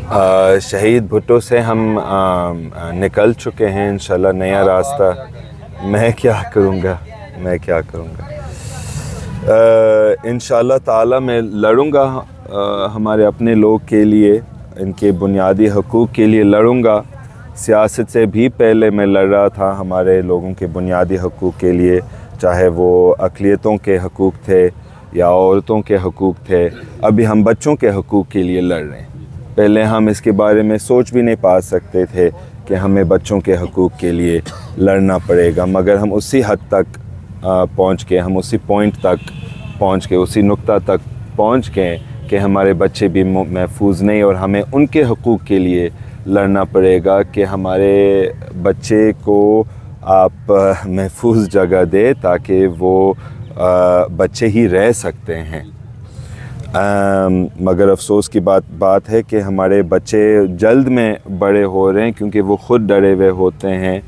शहीद भुट्टो से हम निकल चुके हैं इंशाल्लाह। नया रास्ता मैं क्या करूँगा इंशाल्लाह ताला मैं लड़ूँगा हमारे अपने लोग के लिए, इनके बुनियादी हकूक़ के लिए लड़ूँगा। सियासत से भी पहले मैं लड़ रहा था हमारे लोगों के बुनियादी हकूक़ के लिए, चाहे वो अक़लियतों के हकूक़ थे या औरतों के हकूक़ थे। अभी हम बच्चों के हकूक़ के लिए लड़ रहे हैं। पहले हम इसके बारे में सोच भी नहीं पा सकते थे कि हमें बच्चों के हकूक़ के लिए लड़ना पड़ेगा, मगर हम उसी हद तक पहुँच के, हम उसी पॉइंट तक पहुँच के, उसी नुक्ता तक पहुँच गए कि हमारे बच्चे भी महफूज नहीं, और हमें उनके हकूक़ के लिए लड़ना पड़ेगा कि हमारे बच्चे को आप महफूज जगह दे ताकि वो बच्चे ही रह सकते हैं। मगर अफसोस की बात है कि हमारे बच्चे जल्द में बड़े हो रहे हैं, क्योंकि वो ख़ुद डरे हुए होते हैं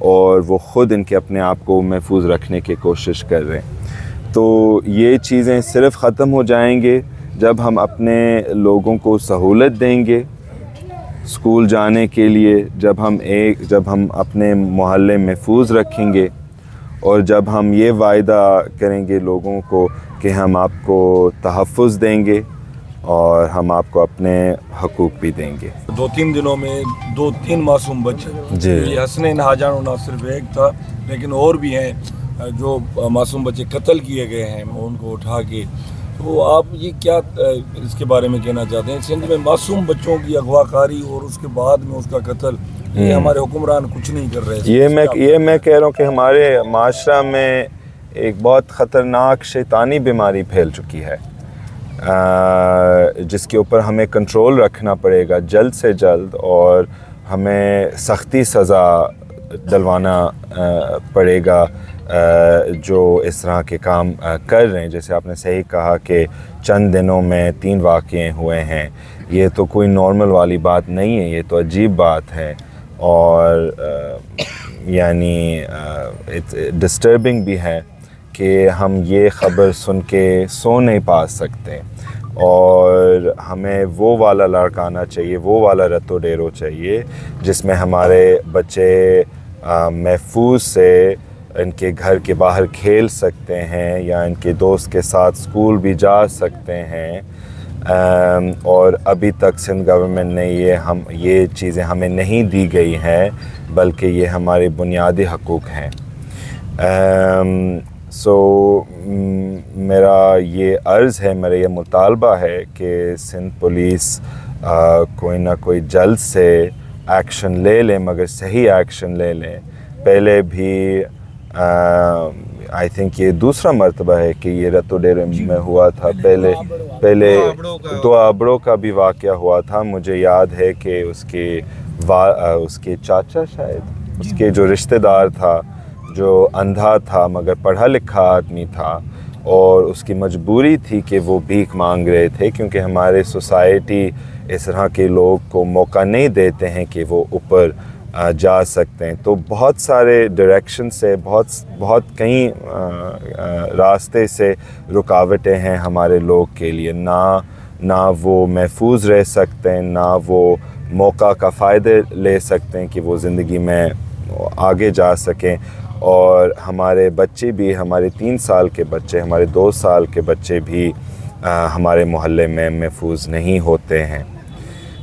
और वो ख़ुद इनके अपने आप को महफूज रखने की कोशिश कर रहे हैं। तो ये चीज़ें सिर्फ़ ख़त्म हो जाएंगे जब हम अपने लोगों को सहूलत देंगे स्कूल जाने के लिए, जब हम अपने मोहल्ले महफूज रखेंगे, और जब हम ये वायदा करेंगे लोगों को कि हम आपको तहफ़्फ़ुज़ देंगे और हम आपको अपने हकूक़ भी देंगे। 2-3 दिनों में 2-3 मासूम बच्चे जी, ये हसनैन हाजान ना सिर्फ एक था, लेकिन और भी हैं जो मासूम बच्चे कत्ल किए गए हैं उनको उठा के। तो आप ये क्या इसके बारे में कहना चाहते हैं? सिंध में मासूम बच्चों की अगवाकारी और उसके बाद में उसका कत्ल, ये हमारे हुक्मरान कुछ नहीं कर रहे हैं। ये मैं कह रहा हूँ कि हमारे माशरा में एक बहुत ख़तरनाक शैतानी बीमारी फैल चुकी है, जिसके ऊपर हमें कंट्रोल रखना पड़ेगा जल्द से जल्द, और हमें सख्ती सज़ा दिलवाना पड़ेगा जो इस तरह के काम कर रहे हैं। जैसे आपने सही कहा कि चंद दिनों में 3 वाक़ये हुए हैं, ये तो कोई नॉर्मल वाली बात नहीं है, ये तो अजीब बात है, और यानी डिस्टर्बिंग भी है कि हम ये ख़बर सुन के सो नहीं पा सकते, और हमें वो वाला लड़काना चाहिए, वो वाला रत्तो डेरो चाहिए जिसमें हमारे बच्चे महफूज से इनके घर के बाहर खेल सकते हैं या इनके दोस्त के साथ स्कूल भी जा सकते हैं। और अभी तक सिंध गवर्नमेंट ने ये चीज़ें हमें नहीं दी गई हैं, बल्कि ये हमारे बुनियादी हकूक़ हैं। मेरा ये अर्ज़ है, मेरा ये मुतालबा है कि सिंध पुलिस कोई ना कोई जल्द से एक्शन ले लें, मगर सही एक्शन ले लें। पहले भी आई थिंक ये दूसरा मरतबा है कि ये रत्तो डेरे में हुआ था। पहले दुआबड़ों का भी वाक़या हुआ था। मुझे याद है कि उसके चाचा, शायद उसके जो रिश्तेदार था, जो अंधा था मगर पढ़ा लिखा आदमी था, और उसकी मजबूरी थी कि वो भीख मांग रहे थे, क्योंकि हमारे सोसाइटी इस तरह के लोग को मौका नहीं देते हैं कि वो ऊपर जा सकते हैं। तो बहुत सारे डायरेक्शन से, बहुत कई रास्ते से रुकावटें हैं हमारे लोग के लिए। ना वो महफूज रह सकते हैं, ना वो मौका का फ़ायदे ले सकते हैं कि वो ज़िंदगी में आगे जा सकें, और हमारे बच्चे भी, हमारे 3 साल के बच्चे, हमारे 2 साल के बच्चे भी हमारे मोहल्ले में महफूज नहीं होते हैं।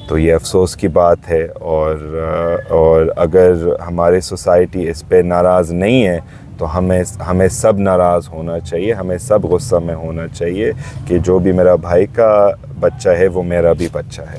तो ये अफ़सोस की बात है, और अगर हमारी सोसाइटी इस पे नाराज़ नहीं है तो हमें सब नाराज़ होना चाहिए, हमें सब गुस्सा में होना चाहिए कि जो भी मेरा भाई का बच्चा है वो मेरा भी बच्चा है।